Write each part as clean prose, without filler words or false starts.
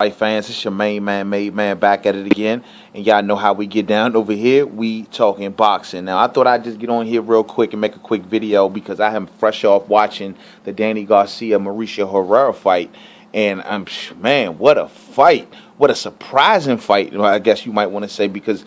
Fight fans, it's your main man, made man, back at it again. And y'all know how we get down over here. We talking boxing. Now, I thought I'd just get on here real quick and make a quick video because I am fresh off watching the Danny Garcia Mauricio Herrera fight. And man, what a fight. What a surprising fight, I guess you might want to say, because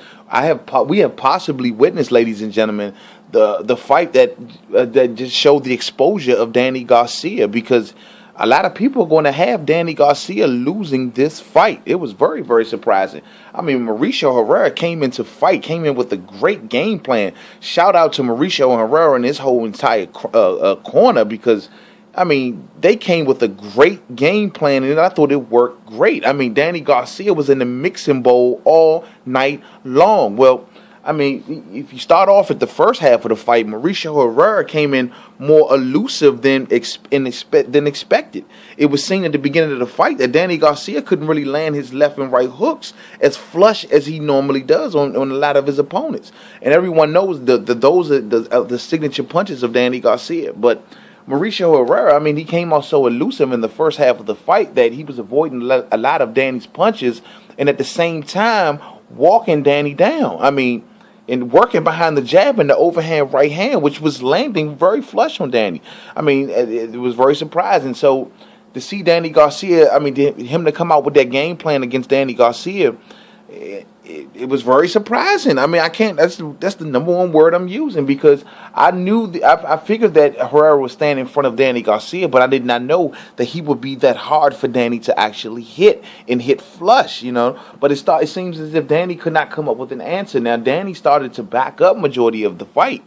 we have possibly witnessed, ladies and gentlemen, the fight that just showed the exposure of Danny Garcia, because a lot of people are going to have Danny Garcia losing this fight. It was very, very surprising. I mean, Mauricio Herrera came in with a great game plan. Shout out to Mauricio Herrera and his whole entire corner, because, I mean, they came with a great game plan, and I thought it worked great. I mean, Danny Garcia was in the mixing bowl all night long. Well, I mean, if you start off at the first half of the fight, Mauricio Herrera came in more elusive than expected. It was seen at the beginning of the fight that Danny Garcia couldn't really land his left and right hooks as flush as he normally does on a lot of his opponents. And everyone knows those are the signature punches of Danny Garcia. But Mauricio Herrera, I mean, he came out so elusive in the first half of the fight that he was avoiding a lot of Danny's punches and at the same time walking Danny down. I mean, and working behind the jab and the overhand right hand, which was landing very flush on Danny. I mean, it was very surprising. So to see Danny Garcia, I mean, him to come out with that game plan against Danny Garcia, it was very surprising. I mean, I can't. That's the number one word I'm using, because I knew I figured that Herrera was standing in front of Danny Garcia, but I did not know that he would be that hard for Danny to actually hit flush. You know, but it seems as if Danny could not come up with an answer. Now Danny started to back up majority of the fight,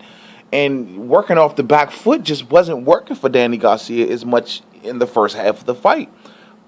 and working off the back foot just wasn't working for Danny Garcia as much in the first half of the fight.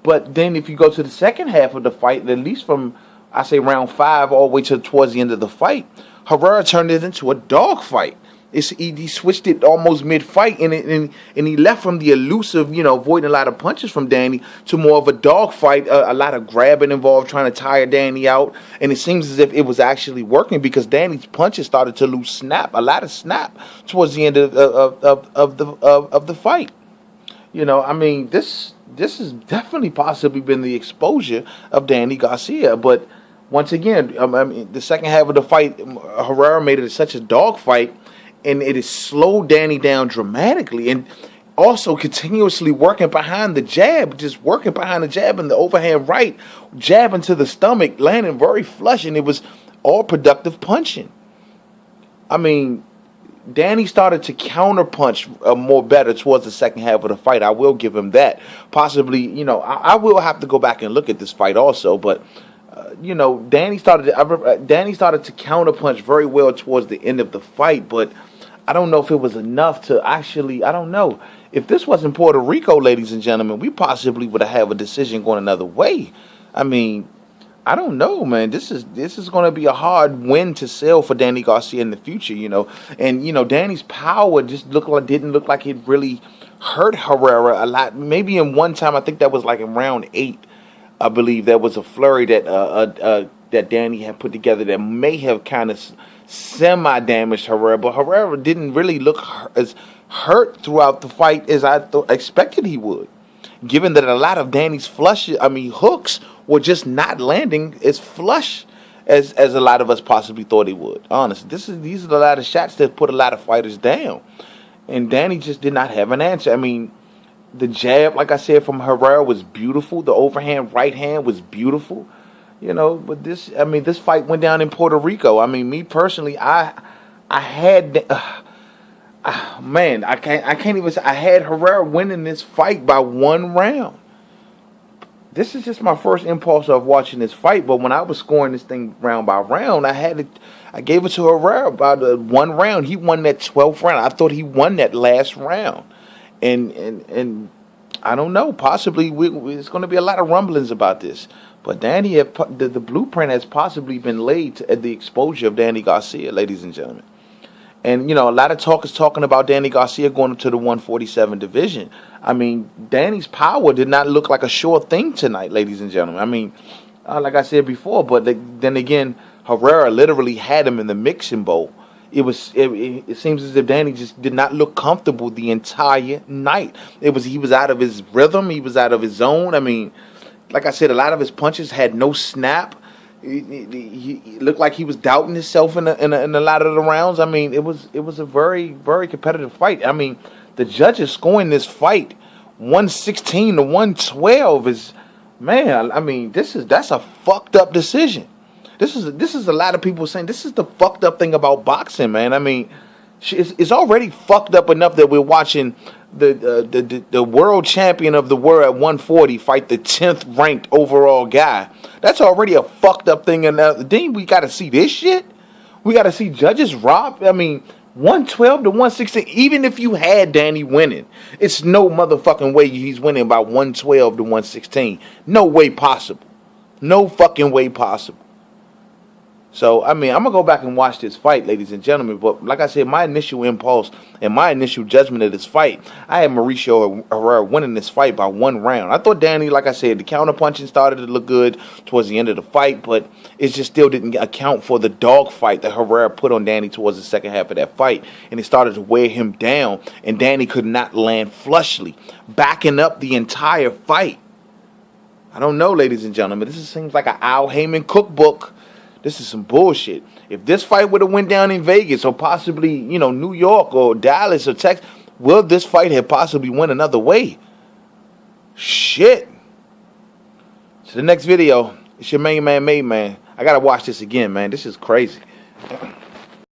But then if you go to the second half of the fight, at least from I say round 5 all the way towards the end of the fight, Herrera turned it into a dog fight. He switched it almost mid-fight, and he left from the elusive, avoiding a lot of punches from Danny, to more of a dog fight, a lot of grabbing involved, trying to tire Danny out. And it seems as if it was actually working, because Danny's punches started to lose a lot of snap towards the end of the fight. I mean, this has definitely possibly been the exposure of Danny Garcia, but once again, I mean, the second half of the fight, Herrera made it such a dog fight, and it has slowed Danny down dramatically, and also continuously working behind the jab, and the overhand right, jab into the stomach, landing very flush, and it was all productive punching. I mean, Danny started to counterpunch more better towards the second half of the fight. I will give him that. Possibly, I will have to go back and look at this fight also, but Danny started to counterpunch very well towards the end of the fight, but I don't know if it was enough to actually, I don't know. If this wasn't Puerto Rico, ladies and gentlemen, we possibly would have a decision going another way. I mean, I don't know, man. This is going to be a hard win to sell for Danny Garcia in the future, And Danny's power just didn't look like it really hurt Herrera a lot. Maybe in one time, I think that was like in round 8. I believe there was a flurry that Danny had put together that may have kind of semi-damaged Herrera, but Herrera didn't really look as hurt throughout the fight as I expected he would, given that a lot of Danny's hooks were just not landing as flush as a lot of us possibly thought he would. Honestly, these are a lot of shots that put a lot of fighters down, and Danny just did not have an answer. I mean, the jab, like I said, from Herrera was beautiful. The overhand right hand was beautiful. But this fight went down in Puerto Rico. I mean, me personally, I had Herrera winning this fight by 1 round. This is just my first impulse of watching this fight, but when I was scoring this thing round by round, I gave it to Herrera by 1 round. He won that 12th round. I thought he won that last round. And I don't know. Possibly it's going to be a lot of rumblings about this. But Danny, the blueprint has possibly been laid at the exposure of Danny Garcia, ladies and gentlemen. And, a lot of talk is talking about Danny Garcia going up to the 147 division. I mean, Danny's power did not look like a sure thing tonight, ladies and gentlemen. I mean, like I said before, but then again, Herrera literally had him in the mixing bowl. It seems as if Danny just did not look comfortable the entire night. He was out of his rhythm. He was out of his zone. I mean, like I said, a lot of his punches had no snap. He looked like he was doubting himself in a lot of the rounds. I mean, it was a very, very competitive fight. I mean, the judges scoring this fight 116 to 112 is, man. I mean, that's a fucked up decision. This is a lot of people saying this is the fucked up thing about boxing, man. I mean, it's already fucked up enough that we're watching the world champion of the world at 140 fight the 10th ranked overall guy. That's already a fucked up thing. And then we got to see this shit. We got to see judges rob. I mean, 112 to 116. Even if you had Danny winning, it's no motherfucking way he's winning by 112 to 116. No way possible. No fucking way possible. So, I mean, I'm going to go back and watch this fight, ladies and gentlemen. But like I said, my initial impulse and my initial judgment of this fight, I had Mauricio Herrera winning this fight by 1 round. I thought Danny, like I said, the counter-punching started to look good towards the end of the fight, but it just still didn't account for the dog fight that Herrera put on Danny towards the second half of that fight. And it started to wear him down, and Danny could not land flushly, backing up the entire fight. I don't know, ladies and gentlemen. This seems like an Al Heyman cookbook. This is some bullshit. If this fight would have went down in Vegas or possibly, New York or Dallas or Texas, will this fight have possibly went another way? Shit. So the next video, it's your main man, Made Man. I got to watch this again, man. This is crazy.